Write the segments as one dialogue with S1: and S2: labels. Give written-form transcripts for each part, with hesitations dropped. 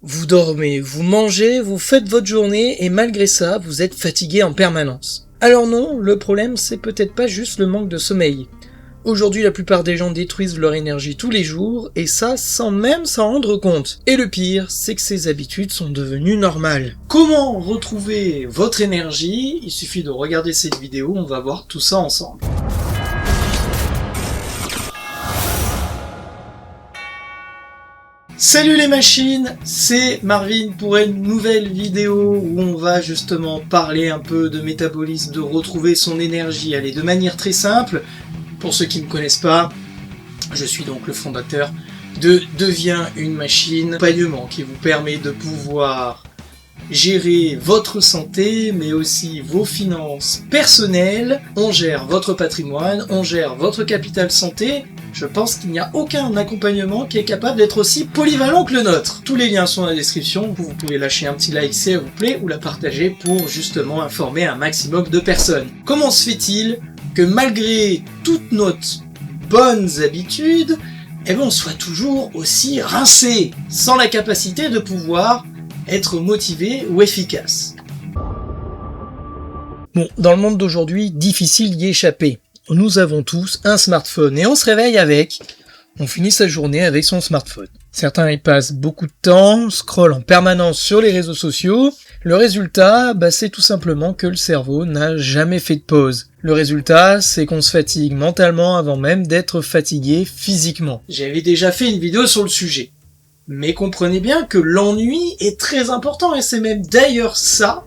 S1: Vous dormez, vous mangez, vous faites votre journée et malgré ça, vous êtes fatigué en permanence. Alors non, le problème c'est peut-être pas juste le manque de sommeil. Aujourd'hui, la plupart des gens détruisent leur énergie tous les jours et ça sans même s'en rendre compte. Et le pire, c'est que ces habitudes sont devenues normales. Comment retrouver votre énergie? Il suffit de regarder cette vidéo, on va voir tout ça ensemble. Salut les machines, c'est Marvin pour une nouvelle vidéo où on va justement parler un peu de métabolisme, de retrouver son énergie. Allez, de manière très simple, pour ceux qui ne me connaissent pas, je suis donc le fondateur de Deviens une machine, accompagnement qui vous permet de pouvoir gérer votre santé, mais aussi vos finances personnelles. On gère votre patrimoine, on gère votre capital santé. Je pense qu'il n'y a aucun accompagnement qui est capable d'être aussi polyvalent que le nôtre. Tous les liens sont dans la description, vous pouvez lâcher un petit like si ça vous plaît, ou la partager pour justement informer un maximum de personnes. Comment se fait-il que malgré toutes nos bonnes habitudes, on soit toujours aussi rincé, sans la capacité de pouvoir être motivé ou efficace? Bon, dans le monde d'aujourd'hui, difficile d'y échapper. Nous avons tous un smartphone et on se réveille avec. On finit sa journée avec son smartphone. Certains y passent beaucoup de temps, scrollent en permanence sur les réseaux sociaux. Le résultat, c'est tout simplement que le cerveau n'a jamais fait de pause. Le résultat, c'est qu'on se fatigue mentalement avant même d'être fatigué physiquement. J'avais déjà fait une vidéo sur le sujet. Mais comprenez bien que l'ennui est très important et c'est même d'ailleurs ça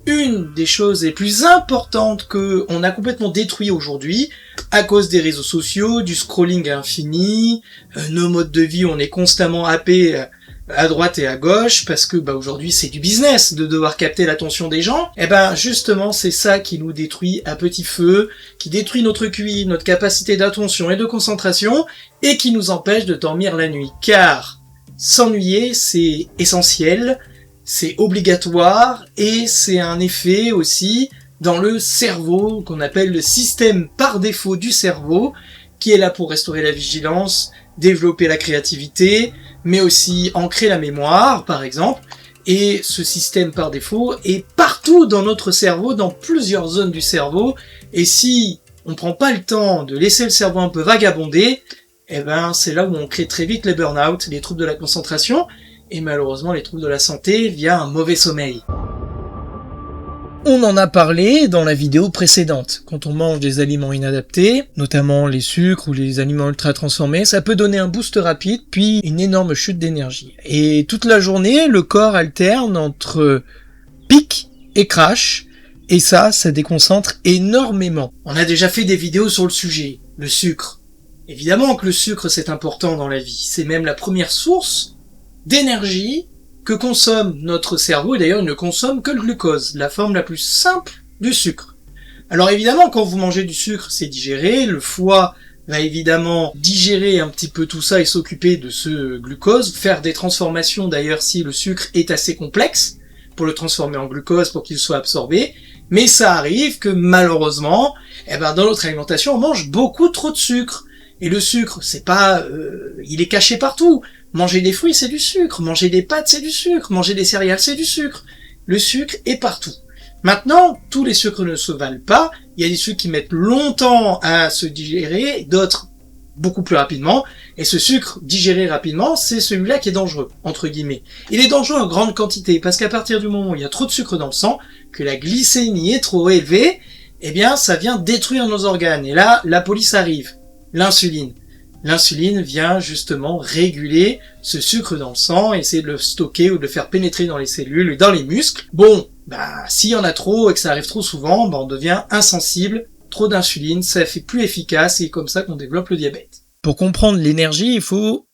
S1: une des choses les plus importantes que on a complètement détruit aujourd'hui à cause des réseaux sociaux, du scrolling à l'infini, nos modes de vie, on est constamment happé à droite et à gauche parce que aujourd'hui c'est du business de devoir capter l'attention des gens. Justement c'est ça qui nous détruit à petit feu, qui détruit notre QI, notre capacité d'attention et de concentration et qui nous empêche de dormir la nuit. Car s'ennuyer c'est essentiel, c'est obligatoire et c'est un effet aussi dans le cerveau qu'on appelle le système par défaut du cerveau qui est là pour restaurer la vigilance, développer la créativité, mais aussi ancrer la mémoire par exemple. Et ce système par défaut est partout dans notre cerveau, dans plusieurs zones du cerveau. Et si on prend pas le temps de laisser le cerveau un peu vagabonder, c'est là où on crée très vite les burn-out, les troubles de la concentration et malheureusement les troubles de la santé via un mauvais sommeil. On en a parlé dans la vidéo précédente. Quand on mange des aliments inadaptés, notamment les sucres ou les aliments ultra transformés, ça peut donner un boost rapide puis une énorme chute d'énergie. Et toute la journée, le corps alterne entre pic et crash, et ça déconcentre énormément. On a déjà fait des vidéos sur le sujet, le sucre. Évidemment que le sucre c'est important dans la vie, c'est même la première source d'énergie que consomme notre cerveau, et d'ailleurs il ne consomme que le glucose, la forme la plus simple du sucre. Alors évidemment quand vous mangez du sucre c'est digéré, le foie va évidemment digérer un petit peu tout ça et s'occuper de ce glucose, faire des transformations d'ailleurs si le sucre est assez complexe, pour le transformer en glucose pour qu'il soit absorbé, mais ça arrive que malheureusement, dans notre alimentation on mange beaucoup trop de sucre. Et le sucre, c'est pas, il est caché partout. Manger des fruits, c'est du sucre. Manger des pâtes, c'est du sucre. Manger des céréales, c'est du sucre. Le sucre est partout. Maintenant, tous les sucres ne se valent pas. Il y a des sucres qui mettent longtemps à se digérer, d'autres beaucoup plus rapidement. Et ce sucre digéré rapidement, c'est celui-là qui est dangereux, entre guillemets. Il est dangereux en grande quantité, parce qu'à partir du moment où il y a trop de sucre dans le sang, que la glycémie est trop élevée, ça vient détruire nos organes. Et là, la police arrive. L'insuline. L'insuline vient justement réguler ce sucre dans le sang, essayer de le stocker ou de le faire pénétrer dans les cellules et dans les muscles. S'il y en a trop et que ça arrive trop souvent, on devient insensible. Trop d'insuline, ça fait plus efficace et c'est comme ça qu'on développe le diabète. Pour comprendre l'énergie, il faut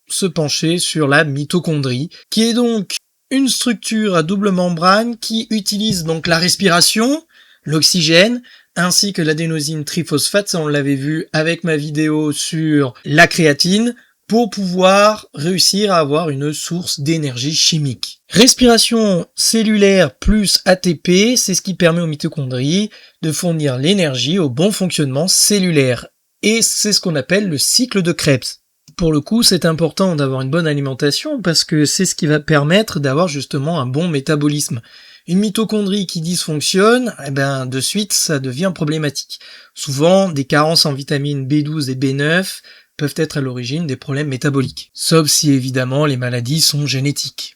S1: se pencher sur la mitochondrie, qui est donc une structure à double membrane qui utilise donc la respiration, l'oxygène, ainsi que l'adénosine triphosphate, ça on l'avait vu avec ma vidéo sur la créatine, pour pouvoir réussir à avoir une source d'énergie chimique. Respiration cellulaire plus ATP, c'est ce qui permet aux mitochondries de fournir l'énergie au bon fonctionnement cellulaire. Et c'est ce qu'on appelle le cycle de Krebs. pour le coup, c'est important d'avoir une bonne alimentation parce que c'est ce qui va permettre d'avoir justement un bon métabolisme. Une mitochondrie qui dysfonctionne, de suite, ça devient problématique. Souvent, des carences en vitamines B12 et B9 peuvent être à l'origine des problèmes métaboliques. Sauf si évidemment les maladies sont génétiques.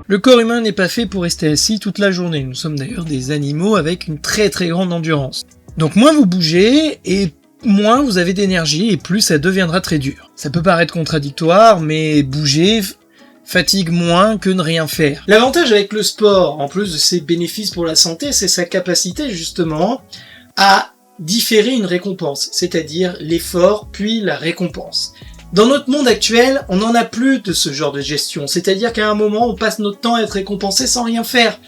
S1: Le corps humain n'est pas fait pour rester assis toute la journée. Nous sommes d'ailleurs des animaux avec une très très grande endurance. Donc moins vous bougez et moins vous avez d'énergie et plus ça deviendra très dur. Ça peut paraître contradictoire, mais bouger fatigue moins que ne rien faire. L'avantage avec le sport, en plus de ses bénéfices pour la santé, c'est sa capacité justement à différer une récompense, c'est-à-dire l'effort puis la récompense. Dans notre monde actuel, on n'en a plus de ce genre de gestion, c'est-à-dire qu'à un moment, on passe notre temps à être récompensé sans rien faire.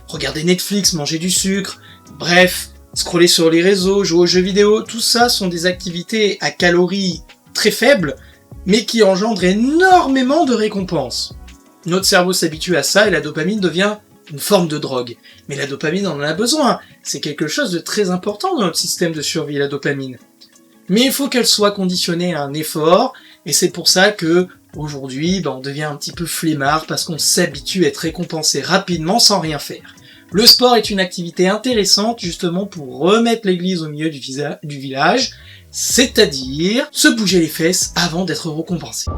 S1: Regarder Netflix, manger du sucre, bref, scroller sur les réseaux, jouer aux jeux vidéo, tout ça sont des activités à calories très faibles, mais qui engendrent énormément de récompenses. Notre cerveau s'habitue à ça et la dopamine devient une forme de drogue. Mais la dopamine, on en a besoin. C'est quelque chose de très important dans notre système de survie, la dopamine. Mais il faut qu'elle soit conditionnée à un effort, et c'est pour ça que aujourd'hui, on devient un petit peu flemmard parce qu'on s'habitue à être récompensé rapidement sans rien faire. Le sport est une activité intéressante justement pour remettre l'église au milieu du village, c'est-à-dire se bouger les fesses avant d'être récompensé.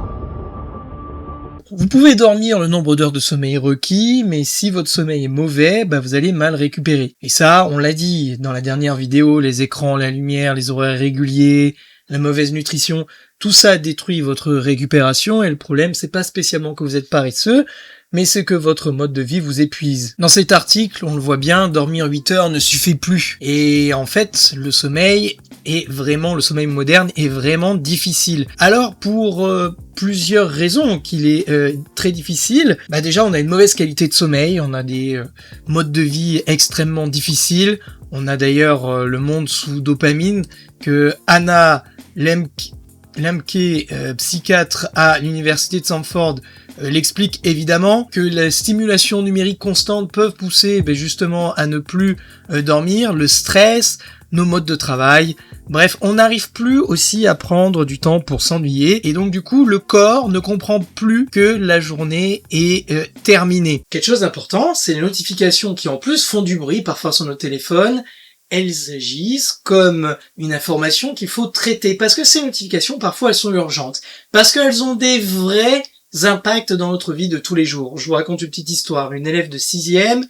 S1: Vous pouvez dormir le nombre d'heures de sommeil requis, mais si votre sommeil est mauvais, vous allez mal récupérer. Et ça, on l'a dit dans la dernière vidéo, les écrans, la lumière, les horaires irréguliers, la mauvaise nutrition, tout ça détruit votre récupération et le problème, c'est pas spécialement que vous êtes paresseux, mais c'est que votre mode de vie vous épuise. Dans cet article, on le voit bien, dormir 8 heures ne suffit plus. Et en fait, le sommeil moderne est vraiment difficile. Alors, pour plusieurs raisons qu'il est très difficile, déjà on a une mauvaise qualité de sommeil, on a des modes de vie extrêmement difficiles, on a d'ailleurs le monde sous dopamine que Anna Lembke, psychiatre à l'université de Stanford, l'explique évidemment, que la stimulation numérique constante peuvent pousser justement à ne plus dormir, le stress, nos modes de travail, bref, on n'arrive plus aussi à prendre du temps pour s'ennuyer, et donc du coup le corps ne comprend plus que la journée est terminée. Quelque chose d'important, c'est les notifications qui en plus font du bruit parfois sur nos téléphones. Elles agissent comme une information qu'il faut traiter, parce que ces notifications, parfois, elles sont urgentes, parce qu'elles ont des vrais impacts dans notre vie de tous les jours. Je vous raconte une petite histoire. Une élève de 6e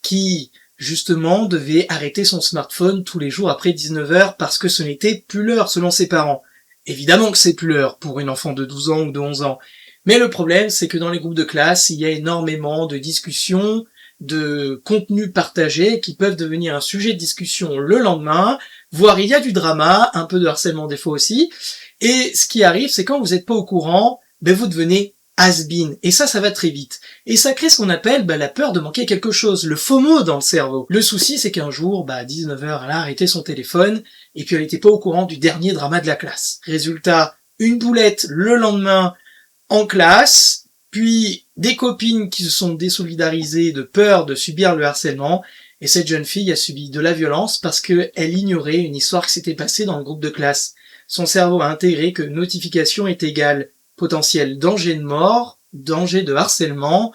S1: qui, justement, devait arrêter son smartphone tous les jours après 19h parce que ce n'était plus l'heure, selon ses parents. Évidemment que c'est plus l'heure pour une enfant de 12 ans ou de 11 ans. Mais le problème, c'est que dans les groupes de classe, il y a énormément de discussions, de contenus partagés qui peuvent devenir un sujet de discussion le lendemain, voire il y a du drama, un peu de harcèlement des fois aussi, et ce qui arrive, c'est quand vous n'êtes pas au courant, vous devenez has-been, et ça va très vite. Et ça crée ce qu'on appelle la peur de manquer quelque chose, le FOMO dans le cerveau. Le souci, c'est qu'un jour, à 19h, elle a arrêté son téléphone, et puis elle n'était pas au courant du dernier drama de la classe. Résultat, une boulette le lendemain en classe, puis des copines qui se sont désolidarisées de peur de subir le harcèlement, et cette jeune fille a subi de la violence parce qu'elle ignorait une histoire qui s'était passée dans le groupe de classe. Son cerveau a intégré que notification est égale potentiel danger de mort, danger de harcèlement,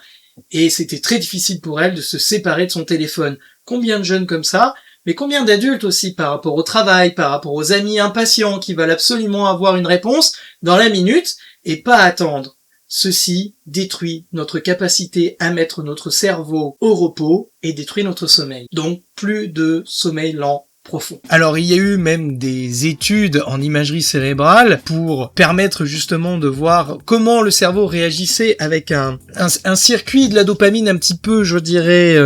S1: et c'était très difficile pour elle de se séparer de son téléphone. Combien de jeunes comme ça, mais combien d'adultes aussi par rapport au travail, par rapport aux amis impatients qui veulent absolument avoir une réponse dans la minute et pas attendre. Ceci détruit notre capacité à mettre notre cerveau au repos et détruit notre sommeil. Donc plus de sommeil lent profond. Alors il y a eu même des études en imagerie cérébrale pour permettre justement de voir comment le cerveau réagissait avec un circuit de la dopamine un petit peu, je dirais,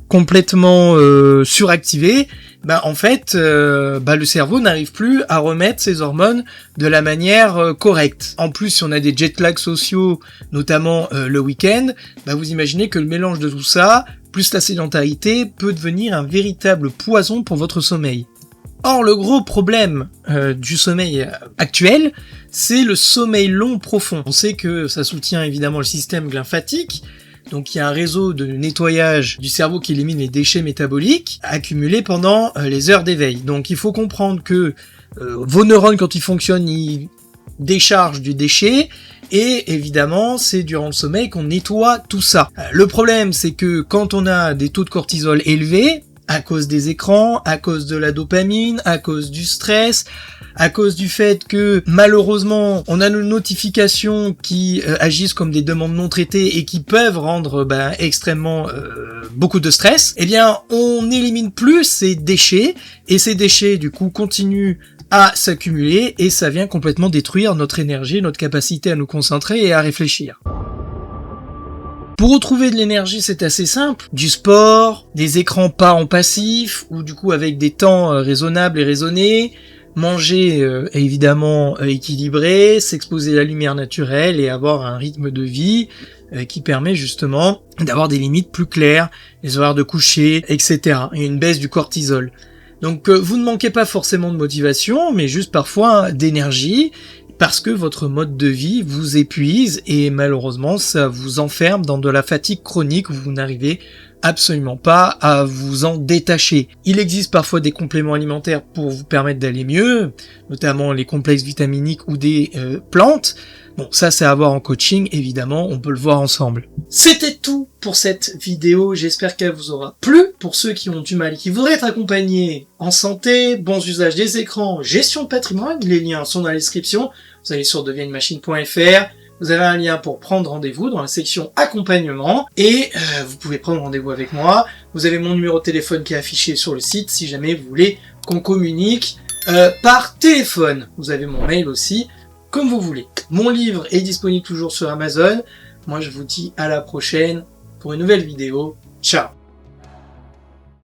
S1: complètement suractivé. En fait, le cerveau n'arrive plus à remettre ses hormones de la manière correcte. En plus, si on a des jet lags sociaux, notamment le week-end, vous imaginez que le mélange de tout ça, plus la sédentarité, peut devenir un véritable poison pour votre sommeil. Or, le gros problème du sommeil actuel, c'est le sommeil long profond. On sait que ça soutient évidemment le système lymphatique, donc il y a un réseau de nettoyage du cerveau qui élimine les déchets métaboliques accumulés pendant les heures d'éveil. Donc il faut comprendre que vos neurones, quand ils fonctionnent, ils décharge du déchet, et évidemment, c'est durant le sommeil qu'on nettoie tout ça. Le problème, c'est que quand on a des taux de cortisol élevés, à cause des écrans, à cause de la dopamine, à cause du stress, à cause du fait que malheureusement on a nos notifications qui agissent comme des demandes non traitées et qui peuvent rendre extrêmement beaucoup de stress, eh bien on n'élimine plus ces déchets et ces déchets du coup continuent à s'accumuler et ça vient complètement détruire notre énergie, notre capacité à nous concentrer et à réfléchir. Pour retrouver de l'énergie, c'est assez simple. Du sport, des écrans pas en passif, ou du coup avec des temps raisonnables et raisonnés, manger évidemment équilibré, s'exposer à la lumière naturelle et avoir un rythme de vie qui permet justement d'avoir des limites plus claires, les horaires de coucher, etc. Et une baisse du cortisol. Donc vous ne manquez pas forcément de motivation, mais juste parfois d'énergie, parce que votre mode de vie vous épuise et malheureusement ça vous enferme dans de la fatigue chronique où vous n'arrivez absolument pas à vous en détacher. Il existe parfois des compléments alimentaires pour vous permettre d'aller mieux, notamment les complexes vitaminiques ou des plantes. Bon, ça c'est à voir en coaching, évidemment, on peut le voir ensemble. C'était tout pour cette vidéo, j'espère qu'elle vous aura plu. Pour ceux qui ont du mal et qui voudraient être accompagnés en santé, bons usages des écrans, gestion de patrimoine, les liens sont dans la description. Vous allez sur devienunemachine.fr, vous avez un lien pour prendre rendez-vous dans la section accompagnement et vous pouvez prendre rendez-vous avec moi. Vous avez mon numéro de téléphone qui est affiché sur le site si jamais vous voulez qu'on communique par téléphone. Vous avez mon mail aussi, comme vous voulez. Mon livre est disponible toujours sur Amazon. Moi je vous dis à la prochaine pour une nouvelle vidéo. Ciao!